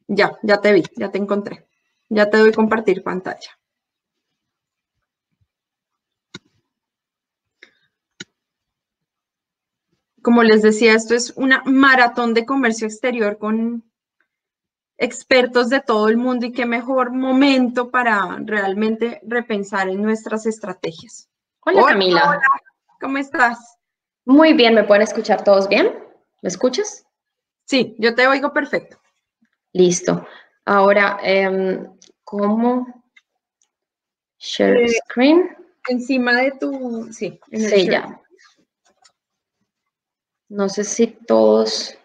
Ya te vi, ya te encontré. Ya te doy compartir pantalla. Como les decía, esto es una maratón de comercio exterior con expertos de todo el mundo y qué mejor momento para realmente repensar en nuestras estrategias. Hola Hola, Camila, ¿cómo estás? muy bien, ¿me pueden escuchar todos bien? ¿Me escuchas? Sí, yo te oigo perfecto. Listo. Ahora, ¿cómo share Eh, screen? Encima de tu, sí, en el Sí, share. ya. No sé si todos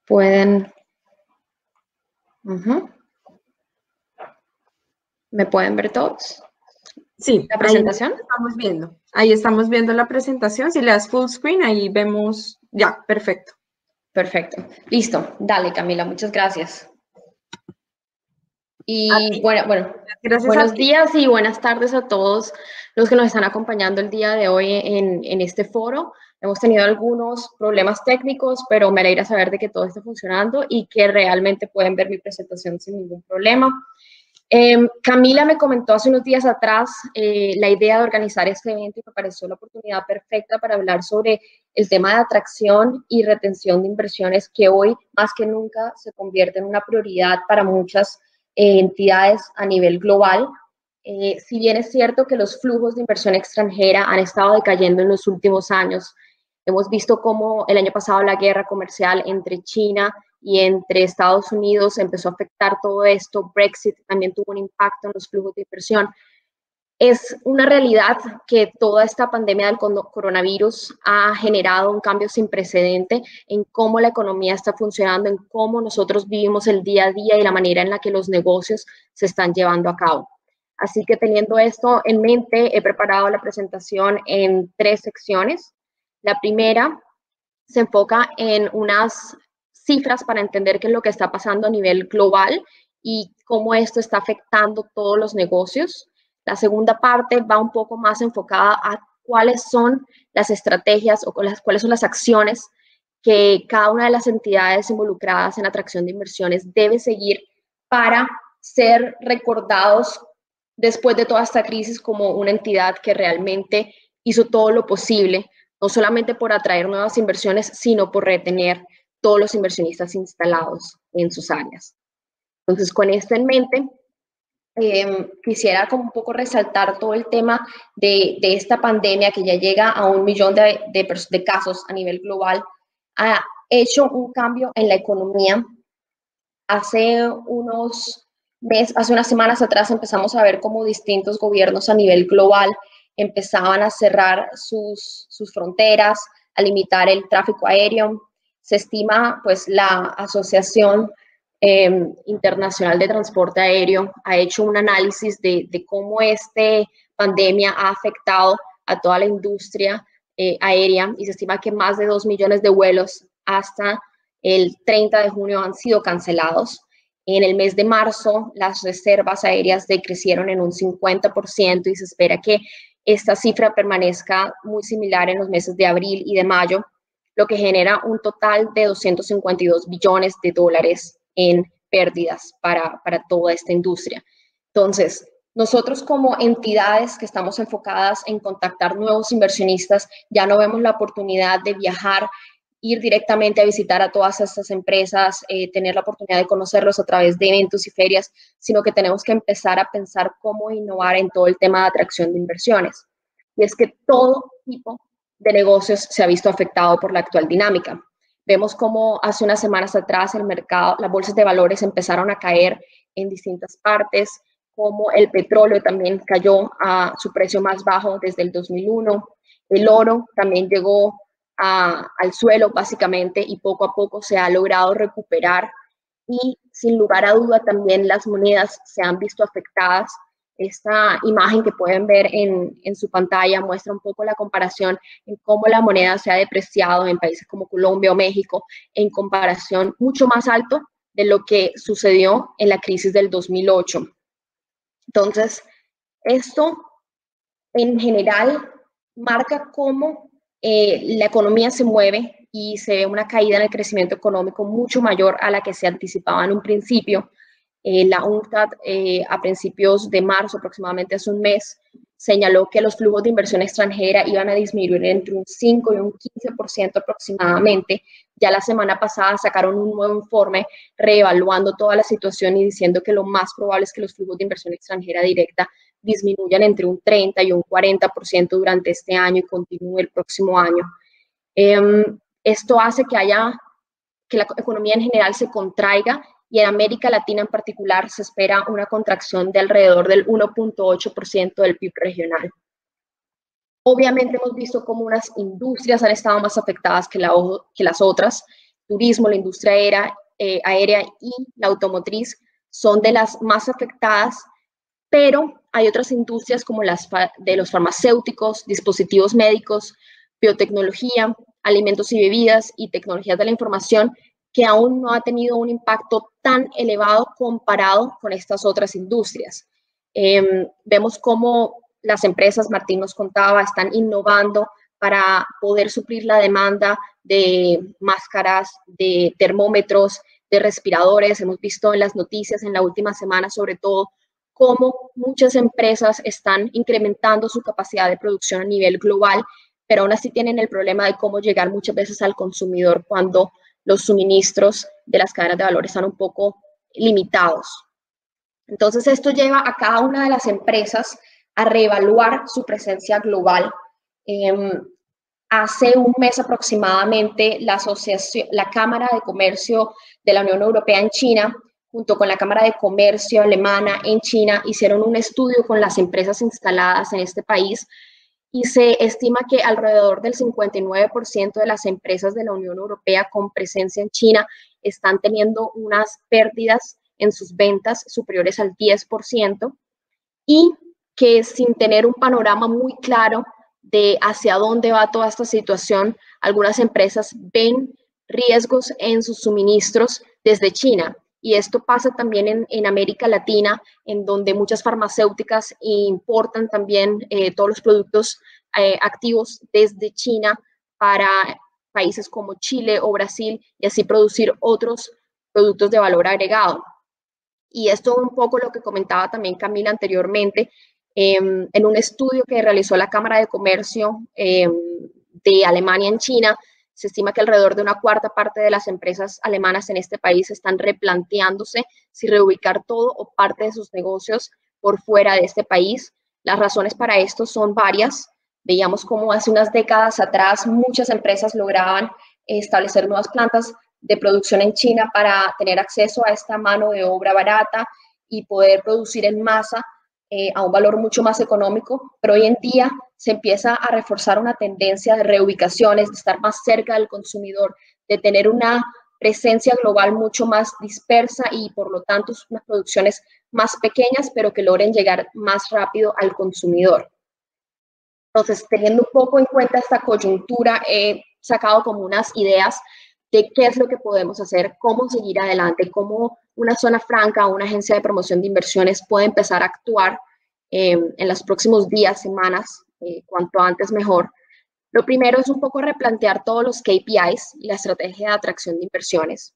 pueden. Ujú. ¿Me pueden ver todos? Sí, ¿La ahí presentación? estamos viendo. Ahí estamos viendo la presentación. Si le das full screen, ahí vemos, ya, perfecto. Perfecto. Listo. Dale, Camila, muchas gracias. A Y ti, bueno, gracias a buenos ti. días y buenas tardes a todos los que nos están acompañando el día de hoy en este foro. Hemos tenido algunos problemas técnicos, pero me alegra saber de que todo está funcionando y que realmente pueden ver mi presentación sin ningún problema. Camila me comentó hace unos días atrás la idea de organizar este evento y me pareció la oportunidad perfecta para hablar sobre el tema de atracción y retención de inversiones que hoy más que nunca se convierte en una prioridad para muchas entidades a nivel global. Si bien es cierto que los flujos de inversión extranjera han estado decayendo en los últimos años, hemos visto cómo el año pasado la guerra comercial entre China y entre Estados Unidos empezó a afectar todo esto. Brexit también tuvo un impacto en los flujos de inversión. Es una realidad que toda esta pandemia del coronavirus ha generado un cambio sin precedente en cómo la economía está funcionando, en cómo nosotros vivimos el día a día y la manera en la que los negocios se están llevando a cabo. Así que teniendo esto en mente, he preparado la presentación en 3 secciones. La primera se enfoca en unas cifras para entender qué es lo que está pasando a nivel global y cómo esto está afectando todos los negocios. La segunda parte va un poco más enfocada a cuáles son las estrategias o cuáles son las acciones que cada una de las entidades involucradas en atracción de inversiones debe seguir para ser recordados después de toda esta crisis como una entidad que realmente hizo todo lo posible, no solamente por atraer nuevas inversiones, sino por retener todos los inversionistas instalados en sus áreas. Entonces, con esto en mente, quisiera como un poco resaltar todo el tema de esta pandemia que ya llega a 1 millón de casos a nivel global. Ha hecho un cambio en la economía. Hace unas semanas atrás empezamos a ver cómo distintos gobiernos a nivel global empezaban a cerrar sus fronteras, a limitar el tráfico aéreo. Se estima, pues, la Asociación Internacional de Transporte Aéreo ha hecho un análisis de cómo esta pandemia ha afectado a toda la industria aérea y se estima que más de 2 millones de vuelos hasta el 30 de junio han sido cancelados. En el mes de marzo, las reservas aéreas decrecieron en un 50% y se espera que esta cifra permanezca muy similar en los meses de abril y de mayo, lo que genera un total de 252 billones de dólares en pérdidas para toda esta industria. Entonces, nosotros como entidades que estamos enfocadas en contactar nuevos inversionistas, ya no vemos la oportunidad de viajar, ir directamente a visitar a todas estas empresas, tener la oportunidad de conocerlos a través de eventos y ferias, sino que tenemos que empezar a pensar cómo innovar en todo el tema de atracción de inversiones. Y es que todo tipo de negocios se ha visto afectado por la actual dinámica. Vemos cómo hace unas semanas atrás el mercado, las bolsas de valores empezaron a caer en distintas partes, como el petróleo también cayó a su precio más bajo desde el 2001, el oro también llegó al suelo básicamente y poco a poco se ha logrado recuperar y sin lugar a duda también las monedas se han visto afectadas. Esta imagen que pueden ver en su pantalla muestra un poco la comparación en cómo la moneda se ha depreciado en países como Colombia o México en comparación mucho más alto de lo que sucedió en la crisis del 2008. Entonces, esto en general marca cómo la economía se mueve y se ve una caída en el crecimiento económico mucho mayor a la que se anticipaba en un principio. La UNCTAD a principios de marzo, aproximadamente hace un mes, señaló que los flujos de inversión extranjera iban a disminuir entre un 5 y un 15% aproximadamente. Ya la semana pasada sacaron un nuevo informe reevaluando toda la situación y diciendo que lo más probable es que los flujos de inversión extranjera directa disminuyan entre un 30 y un 40% durante este año y continúe el próximo año. Esto hace que la economía en general se contraiga, y en América Latina en particular se espera una contracción de alrededor del 1.8% del PIB regional. Obviamente hemos visto cómo unas industrias han estado más afectadas que las otras. Turismo, la industria aérea y la automotriz son de las más afectadas, pero hay otras industrias como las de los farmacéuticos, dispositivos médicos, biotecnología, alimentos y bebidas y tecnologías de la información, que aún no ha tenido un impacto tan elevado comparado con estas otras industrias. Vemos cómo las empresas, Martín nos contaba, están innovando para poder suplir la demanda de máscaras, de termómetros, de respiradores. Hemos visto en las noticias en la última semana, sobre todo, cómo muchas empresas están incrementando su capacidad de producción a nivel global, pero aún así tienen el problema de cómo llegar muchas veces al consumidor cuando los suministros de las cadenas de valor están un poco limitados. Entonces, esto lleva a cada una de las empresas a reevaluar su presencia global. Hace un mes aproximadamente, la Cámara de Comercio de la Unión Europea en China, junto con la Cámara de Comercio alemana en China, hicieron un estudio con las empresas instaladas en este país, y se estima que alrededor del 59% de las empresas de la Unión Europea con presencia en China están teniendo unas pérdidas en sus ventas superiores al 10%, y que sin tener un panorama muy claro de hacia dónde va toda esta situación, algunas empresas ven riesgos en sus suministros desde China. Y esto pasa también en América Latina, en donde muchas farmacéuticas importan también todos los productos activos desde China para países como Chile o Brasil, y así producir otros productos de valor agregado. Y esto un poco lo que comentaba también Camila anteriormente, en un estudio que realizó la Cámara de Comercio de Alemania en China, se estima que alrededor de una cuarta parte de las empresas alemanas en este país están replanteándose si reubicar todo o parte de sus negocios por fuera de este país. Las razones para esto son varias. Veíamos cómo hace unas décadas atrás muchas empresas lograban establecer nuevas plantas de producción en China para tener acceso a esta mano de obra barata y poder producir en masa a un valor mucho más económico, pero hoy en día se empieza a reforzar una tendencia de reubicaciones, de estar más cerca del consumidor, de tener una presencia global mucho más dispersa y por lo tanto unas producciones más pequeñas, pero que logren llegar más rápido al consumidor. Entonces, teniendo un poco en cuenta esta coyuntura, he sacado como unas ideas de qué es lo que podemos hacer, cómo seguir adelante, cómo una zona franca o una agencia de promoción de inversiones puede empezar a actuar en los próximos días, semanas, cuanto antes mejor. Lo primero es un poco replantear todos los KPIs y la estrategia de atracción de inversiones.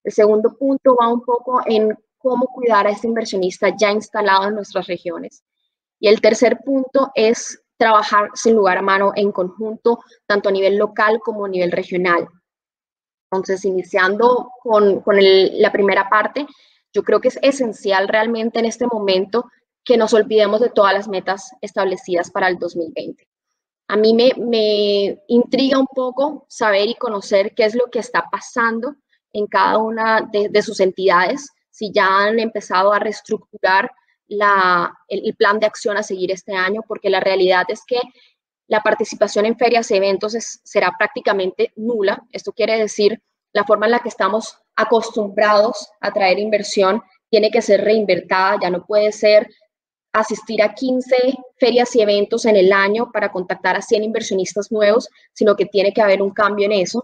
El segundo punto va un poco en cómo cuidar a este inversionista ya instalado en nuestras regiones. Y el tercer punto es trabajar sin lugar a mano en conjunto, tanto a nivel local como a nivel regional. Entonces, iniciando con la primera parte, yo creo que es esencial realmente en este momento que nos olvidemos de todas las metas establecidas para el 2020. A mí me intriga un poco saber y conocer qué es lo que está pasando en cada una de sus entidades, si ya han empezado a reestructurar el plan de acción a seguir este año, porque la realidad es que la participación en ferias y eventos será prácticamente nula. Esto quiere decir, la forma en la que estamos acostumbrados a traer inversión tiene que ser reinvertida. Ya no puede ser asistir a 15 ferias y eventos en el año para contactar a 100 inversionistas nuevos, sino que tiene que haber un cambio en eso.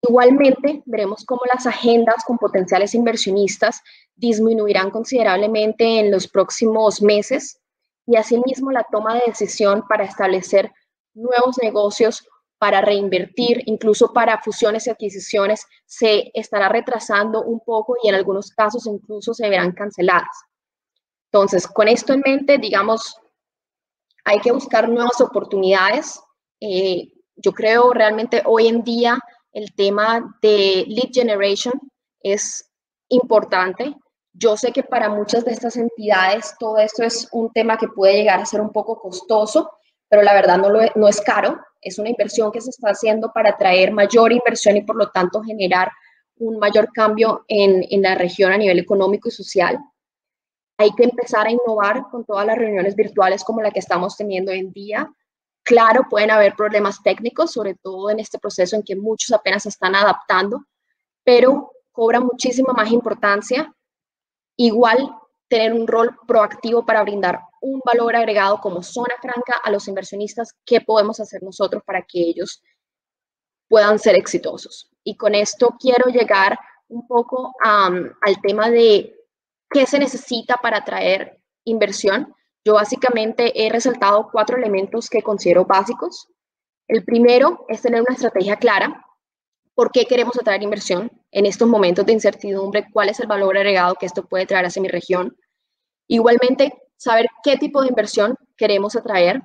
Igualmente, veremos cómo las agendas con potenciales inversionistas disminuirán considerablemente en los próximos meses, y asimismo la toma de decisión para establecer nuevos negocios para reinvertir, incluso para fusiones y adquisiciones, se estará retrasando un poco y en algunos casos incluso se verán canceladas. Entonces, con esto en mente, digamos, hay que buscar nuevas oportunidades. Yo creo realmente hoy en día el tema de lead generation es importante. Yo sé que para muchas de estas entidades todo esto es un tema que puede llegar a ser un poco costoso, pero la verdad no es caro. Es una inversión que se está haciendo para atraer mayor inversión y por lo tanto generar un mayor cambio en la región a nivel económico y social. Hay que empezar a innovar con todas las reuniones virtuales como la que estamos teniendo hoy en día. Claro, pueden haber problemas técnicos, sobre todo en este proceso en que muchos apenas se están adaptando, pero cobra muchísima más importancia. Igual, tener un rol proactivo para brindar un valor agregado como zona franca a los inversionistas. ¿Qué podemos hacer nosotros para que ellos puedan ser exitosos? Y con esto quiero llegar un poco al tema de ¿qué se necesita para atraer inversión? Yo básicamente he resaltado 4 elementos que considero básicos. El primero es tener una estrategia clara. ¿Por qué queremos atraer inversión en estos momentos de incertidumbre? ¿Cuál es el valor agregado que esto puede traer hacia mi región? Igualmente, saber qué tipo de inversión queremos atraer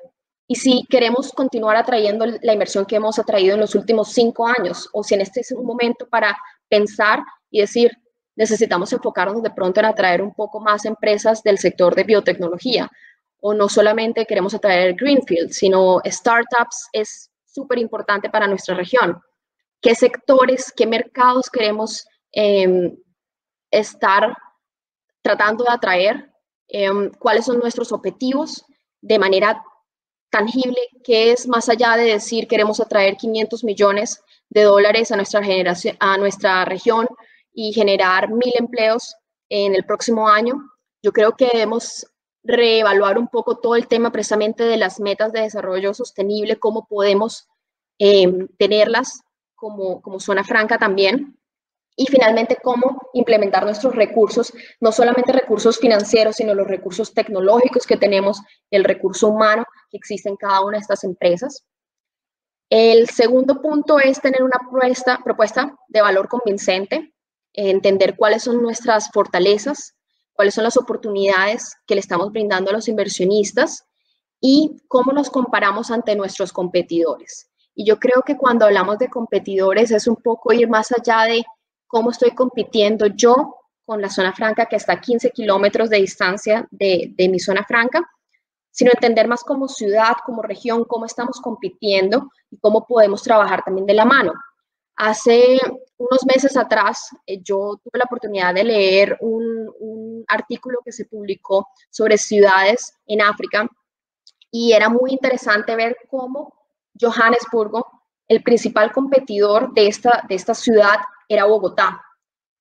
y si queremos continuar atrayendo la inversión que hemos atraído en los últimos 5 años o si en este es un momento para pensar y decir, necesitamos enfocarnos de pronto en atraer un poco más empresas del sector de biotecnología o no solamente queremos atraer greenfield, sino startups es súper importante para nuestra región. ¿Qué sectores, qué mercados queremos estar tratando de atraer? ¿Cuáles son nuestros objetivos de manera tangible? ¿Qué es más allá de decir queremos atraer 500 millones de dólares a nuestra región y generar 1.000 empleos en el próximo año? Yo creo que debemos reevaluar un poco todo el tema precisamente de las metas de desarrollo sostenible, cómo podemos tenerlas como zona franca también. Y finalmente, cómo implementar nuestros recursos, no solamente recursos financieros, sino los recursos tecnológicos que tenemos, el recurso humano que existe en cada una de estas empresas. El segundo punto es tener una propuesta de valor convincente, entender cuáles son nuestras fortalezas, cuáles son las oportunidades que le estamos brindando a los inversionistas y cómo nos comparamos ante nuestros competidores. Y yo creo que cuando hablamos de competidores es un poco ir más allá de cómo estoy compitiendo yo con la zona franca que está a 15 kilómetros de distancia de mi zona franca, sino entender más como ciudad, como región, cómo estamos compitiendo y cómo podemos trabajar también de la mano. Hace unos meses atrás, yo tuve la oportunidad de leer un artículo que se publicó sobre ciudades en África y era muy interesante ver cómo Johannesburgo, el principal competidor de esta ciudad, era Bogotá.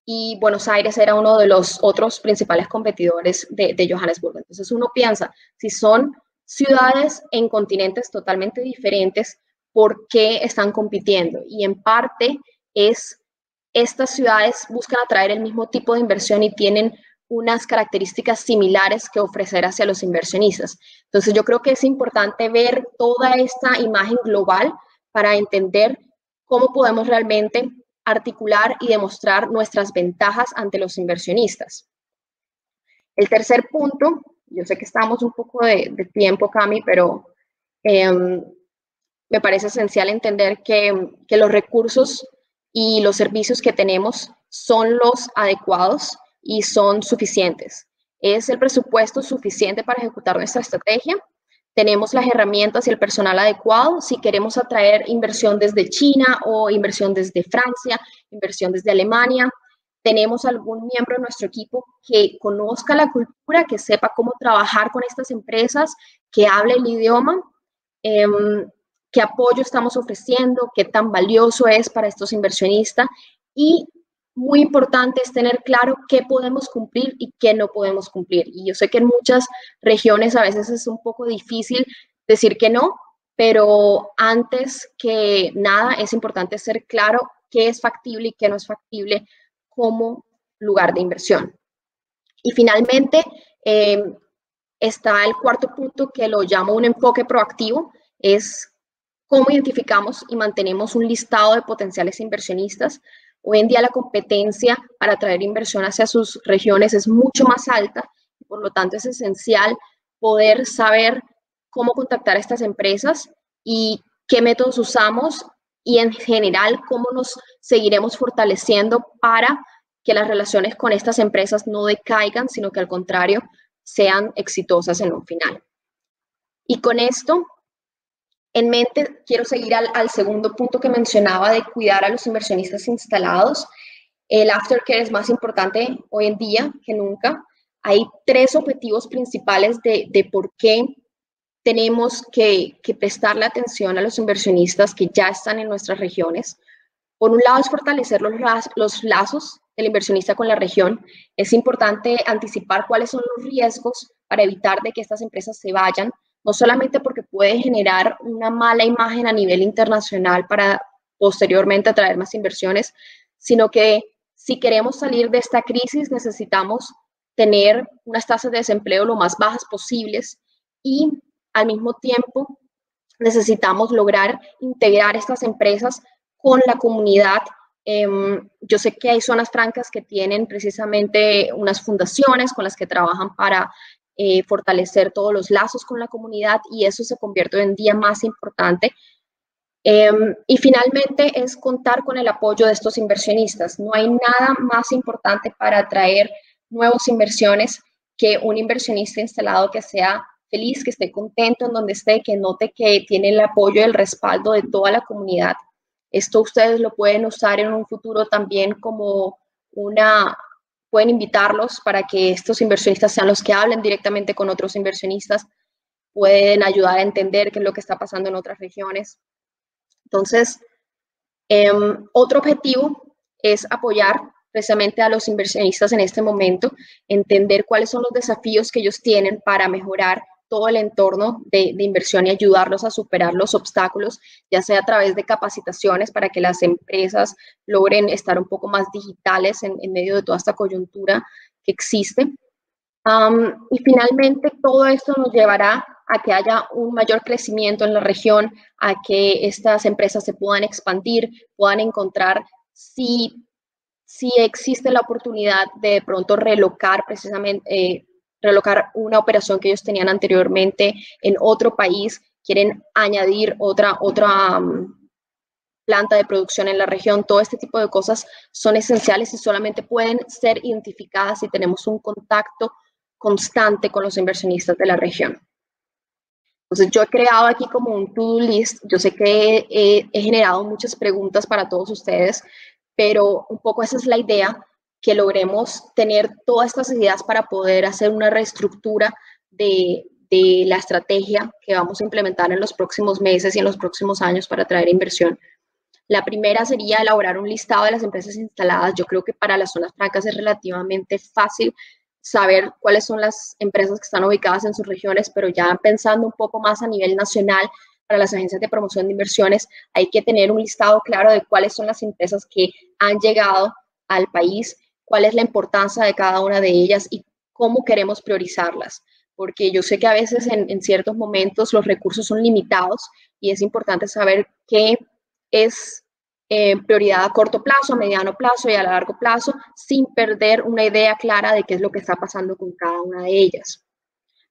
Y Buenos Aires era uno de los otros principales competidores de Johannesburgo. Entonces uno piensa, si son ciudades en continentes totalmente diferentes, ¿por qué están compitiendo? Y en parte estas ciudades buscan atraer el mismo tipo de inversión y tienen unas características similares que ofrecer hacia los inversionistas. Entonces yo creo que es importante ver toda esta imagen global para entender cómo podemos realmente articular y demostrar nuestras ventajas ante los inversionistas. El tercer punto, yo sé que estamos un poco de tiempo, Cami, pero me parece esencial entender que los recursos y los servicios que tenemos son los adecuados y son suficientes. ¿Es el presupuesto suficiente para ejecutar nuestra estrategia? ¿Tenemos las herramientas y el personal adecuado? Si queremos atraer inversión desde China o inversión desde Francia, inversión desde Alemania, ¿tenemos algún miembro de nuestro equipo que conozca la cultura, que sepa cómo trabajar con estas empresas, que hable el idioma? ¿Qué apoyo estamos ofreciendo? ¿Qué tan valioso es para estos inversionistas? Y muy importante es tener claro qué podemos cumplir y qué no podemos cumplir. Y yo sé que en muchas regiones a veces es un poco difícil decir que no, pero antes que nada es importante ser claro qué es factible y qué no es factible como lugar de inversión. Y finalmente está el cuarto punto que lo llamo un enfoque proactivo, es ¿Cómo identificamos y mantenemos un listado de potenciales inversionistas? Hoy en día la competencia para atraer inversión hacia sus regiones es mucho más alta, por lo tanto es esencial poder saber cómo contactar a estas empresas y qué métodos usamos y en general cómo nos seguiremos fortaleciendo para que las relaciones con estas empresas no decaigan, sino que al contrario sean exitosas en un final. Y con esto en mente, quiero seguir al segundo punto que mencionaba de cuidar a los inversionistas instalados. El aftercare es más importante hoy en día que nunca. Hay 3 objetivos principales de por qué tenemos que prestarle atención a los inversionistas que ya están en nuestras regiones. Por un lado es fortalecer los lazos del inversionista con la región. Es importante anticipar cuáles son los riesgos para evitar de que estas empresas se vayan, no solamente porque puede generar una mala imagen a nivel internacional para posteriormente atraer más inversiones, sino que si queremos salir de esta crisis necesitamos tener unas tasas de desempleo lo más bajas posibles y al mismo tiempo necesitamos lograr integrar estas empresas con la comunidad. Yo sé que hay zonas francas que tienen precisamente unas fundaciones con las que trabajan para fortalecer todos los lazos con la comunidad y eso se convierte hoy en día más importante. Y finalmente es contar con el apoyo de estos inversionistas. No hay nada más importante para atraer nuevas inversiones que un inversionista instalado que sea feliz, que esté contento en donde esté, que note que tiene el apoyo y el respaldo de toda la comunidad. Esto ustedes lo pueden usar en un futuro también como pueden invitarlos para que estos inversionistas sean los que hablen directamente con otros inversionistas, pueden ayudar a entender qué es lo que está pasando en otras regiones. Entonces, otro objetivo es apoyar precisamente a los inversionistas en este momento, entender cuáles son los desafíos que ellos tienen para mejorar todo el entorno de inversión y ayudarlos a superar los obstáculos, ya sea a través de capacitaciones para que las empresas logren estar un poco más digitales en medio de toda esta coyuntura que existe. Y finalmente todo esto nos llevará a que haya un mayor crecimiento en la región, a que estas empresas se puedan expandir, puedan encontrar si existe la oportunidad de pronto relocar precisamente, relocar una operación que ellos tenían anteriormente en otro país, quieren añadir otra planta de producción en la región. Todo este tipo de cosas son esenciales y solamente pueden ser identificadas si tenemos un contacto constante con los inversionistas de la región. Entonces, yo he creado aquí como un to-do list. Yo sé que he generado muchas preguntas para todos ustedes, pero un poco esa es la idea, que logremos tener todas estas ideas para poder hacer una reestructura de la estrategia que vamos a implementar en los próximos meses y en los próximos años para atraer inversión. La primera sería elaborar un listado de las empresas instaladas. Yo creo que para las zonas francas es relativamente fácil saber cuáles son las empresas que están ubicadas en sus regiones, pero ya pensando un poco más a nivel nacional, para las agencias de promoción de inversiones, hay que tener un listado claro de cuáles son las empresas que han llegado al país, cuál es la importancia de cada una de ellas y cómo queremos priorizarlas. Porque yo sé que a veces en ciertos momentos los recursos son limitados y es importante saber qué es prioridad a corto plazo, a mediano plazo y a largo plazo, sin perder una idea clara de qué es lo que está pasando con cada una de ellas.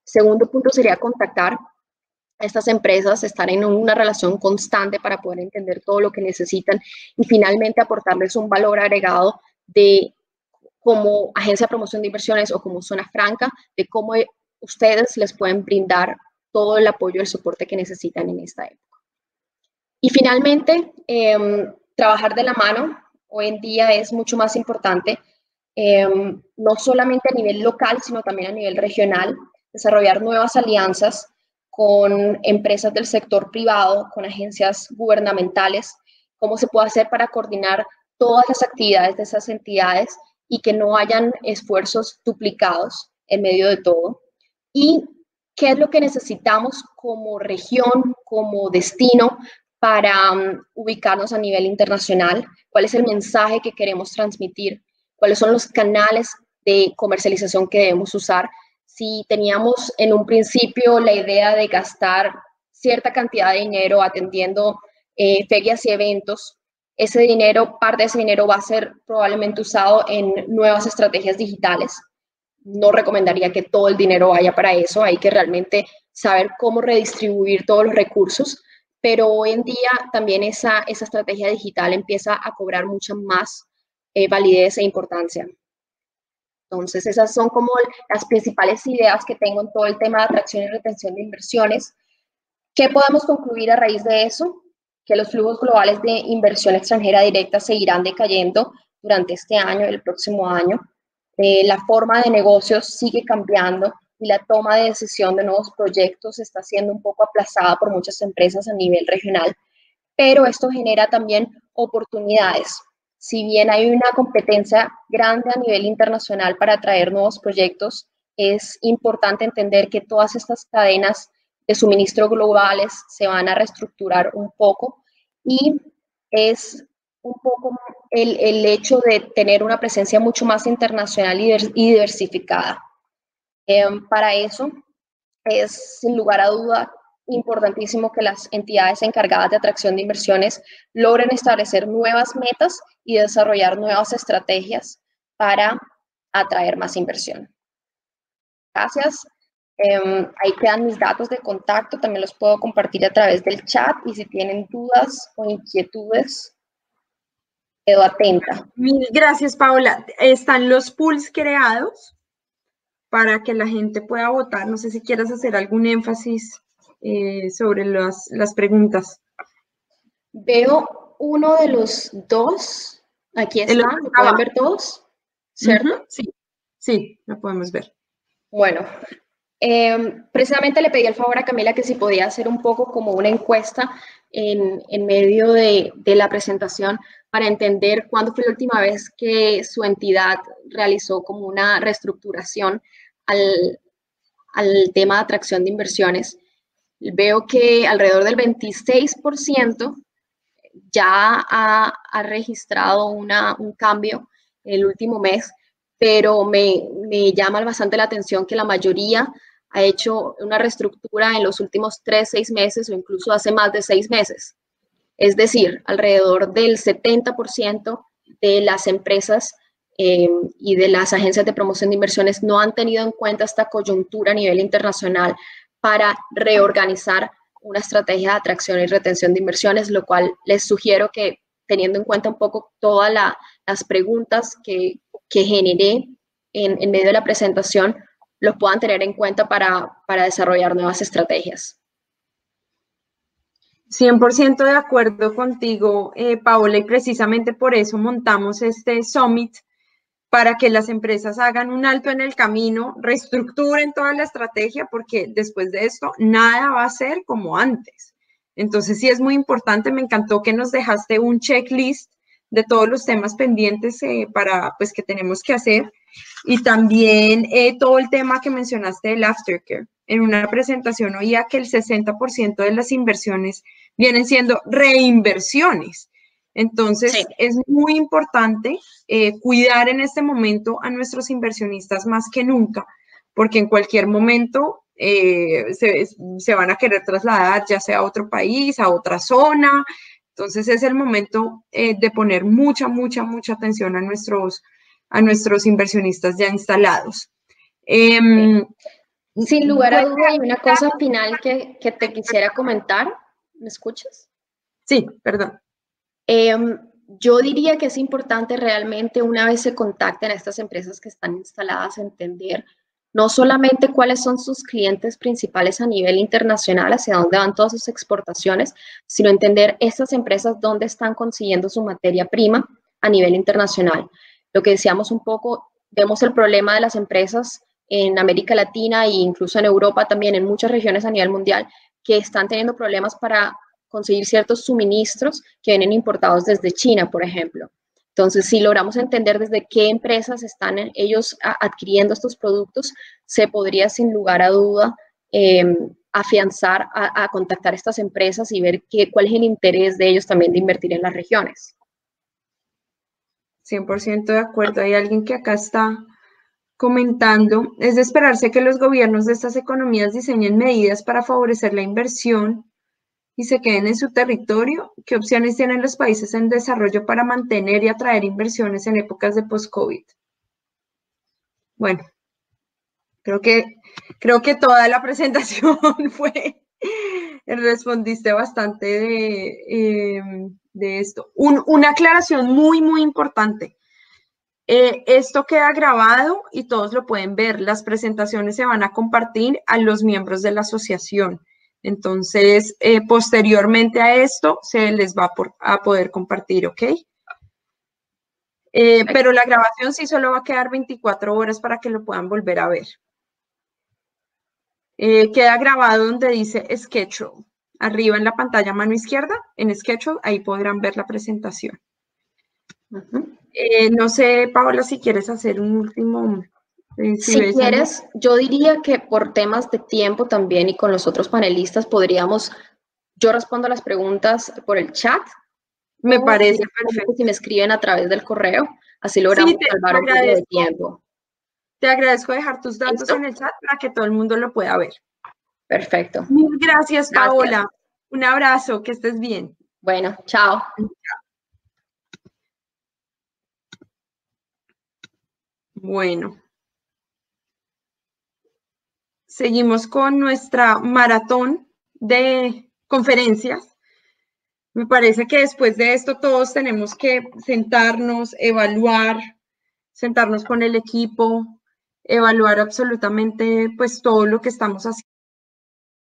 Segundo punto sería contactar a estas empresas, estar en una relación constante para poder entender todo lo que necesitan y finalmente aportarles un valor agregado de como agencia de promoción de inversiones o como zona franca, de cómo ustedes les pueden brindar todo el apoyo y el soporte que necesitan en esta época. Y finalmente, trabajar de la mano hoy en día es mucho más importante, no solamente a nivel local, sino también a nivel regional, desarrollar nuevas alianzas con empresas del sector privado, con agencias gubernamentales, cómo se puede hacer para coordinar todas las actividades de esas entidades y que no hayan esfuerzos duplicados en medio de todo. Y qué es lo que necesitamos como región, como destino, para ubicarnos a nivel internacional, cuál es el mensaje que queremos transmitir, cuáles son los canales de comercialización que debemos usar. Si teníamos en un principio la idea de gastar cierta cantidad de dinero atendiendo ferias y eventos, ese dinero, parte de ese dinero va a ser probablemente usado en nuevas estrategias digitales. No recomendaría que todo el dinero vaya para eso, hay que realmente saber cómo redistribuir todos los recursos, pero hoy en día también esa estrategia digital empieza a cobrar mucha más validez e importancia. Entonces, esas son como las principales ideas que tengo en todo el tema de atracción y retención de inversiones. ¿Qué podemos concluir a raíz de eso? Que los flujos globales de inversión extranjera directa seguirán decayendo durante este año y el próximo año. La forma de negocios sigue cambiando y la toma de decisión de nuevos proyectos está siendo un poco aplazada por muchas empresas a nivel regional, pero esto genera también oportunidades. Si bien hay una competencia grande a nivel internacional para atraer nuevos proyectos, es importante entender que todas estas cadenas de suministro globales se van a reestructurar un poco y es un poco el hecho de tener una presencia mucho más internacional y diversificada. Para eso es, sin lugar a duda, importantísimo que las entidades encargadas de atracción de inversiones logren establecer nuevas metas y desarrollar nuevas estrategias para atraer más inversión. Gracias. Ahí quedan mis datos de contacto, también los puedo compartir a través del chat y si tienen dudas o inquietudes, quedo atenta. Mil gracias, Paola. Están los pools creados para que la gente pueda votar. No sé si quieras hacer algún énfasis sobre las preguntas. Veo uno de los dos. Aquí está, ¿lo pueden ver todos? ¿Cierto? Sí, lo podemos ver. Bueno, precisamente le pedí el favor a Camila que si podía hacer un poco como una encuesta en medio de la presentación para entender cuándo fue la última vez que su entidad realizó como una reestructuración al tema de atracción de inversiones. Veo que alrededor del 26% ya ha registrado un cambio en el último mes, pero me llama bastante la atención que la mayoría ha hecho una reestructura en los últimos 3-6 meses o incluso hace más de 6 meses. Es decir, alrededor del 70% de las empresas y de las agencias de promoción de inversiones no han tenido en cuenta esta coyuntura a nivel internacional para reorganizar una estrategia de atracción y retención de inversiones, lo cual les sugiero que, teniendo en cuenta un poco todas las preguntas que generé en medio de la presentación, los puedan tener en cuenta para desarrollar nuevas estrategias. 100% de acuerdo contigo, Paola, y precisamente por eso montamos este Summit, para que las empresas hagan un alto en el camino, reestructuren toda la estrategia, porque después de esto nada va a ser como antes. Entonces sí es muy importante, me encantó que nos dejaste un checklist de todos los temas pendientes pues, que tenemos que hacer, y también todo el tema que mencionaste del aftercare. En una presentación oía que el 60% de las inversiones vienen siendo reinversiones. Entonces, sí, es muy importante cuidar en este momento a nuestros inversionistas más que nunca, porque en cualquier momento se van a querer trasladar ya sea a otro país, a otra zona. Entonces, es el momento de poner mucha atención a nuestros inversionistas ya instalados. Sin lugar a duda, hay una cosa final que te quisiera comentar. ¿Me escuchas? Sí, perdón. Yo diría que es importante realmente, una vez se contacten a estas empresas que están instaladas, entender no solamente cuáles son sus clientes principales a nivel internacional, hacia dónde van todas sus exportaciones, sino entender estas empresas dónde están consiguiendo su materia prima a nivel internacional. Lo que decíamos un poco, vemos el problema de las empresas en América Latina e incluso en Europa también, en muchas regiones a nivel mundial, que están teniendo problemas para conseguir ciertos suministros que vienen importados desde China, por ejemplo. Entonces, si logramos entender desde qué empresas están ellos adquiriendo estos productos, se podría, sin lugar a duda, afianzar a contactar a estas empresas y ver cuál es el interés de ellos también de invertir en las regiones. 100% de acuerdo. Hay alguien que acá está comentando: es de esperarse que los gobiernos de estas economías diseñen medidas para favorecer la inversión y se queden en su territorio? ¿Qué opciones tienen los países en desarrollo para mantener y atraer inversiones en épocas de post-COVID? Bueno, creo que toda la presentación respondiste bastante de esto. Una aclaración muy, muy importante. Esto queda grabado y todos lo pueden ver. Las presentaciones se van a compartir a los miembros de la asociación. Entonces, posteriormente a esto, se les va a poder compartir, ¿ok? Pero la grabación sí solo va a quedar 24 horas para que lo puedan volver a ver. Queda grabado donde dice Schedule. Arriba en la pantalla mano izquierda, en Schedule, ahí podrán ver la presentación. No sé, Paola, si quieres hacer un último... si quieres, yo diría que por temas de tiempo también y con los otros panelistas podríamos, yo respondo las preguntas por el chat. Me parece perfecto. Si me escriben a través del correo, así logramos salvar un poco de tiempo. Te agradezco dejar tus datos en el chat para que todo el mundo lo pueda ver. Perfecto. Mil gracias, Paola. Un abrazo, que estés bien. Bueno, chao. Bueno. Seguimos con nuestra maratón de conferencias. Me parece que después de esto todos tenemos que sentarnos, evaluar, sentarnos con el equipo, evaluar absolutamente pues todo lo que estamos haciendo.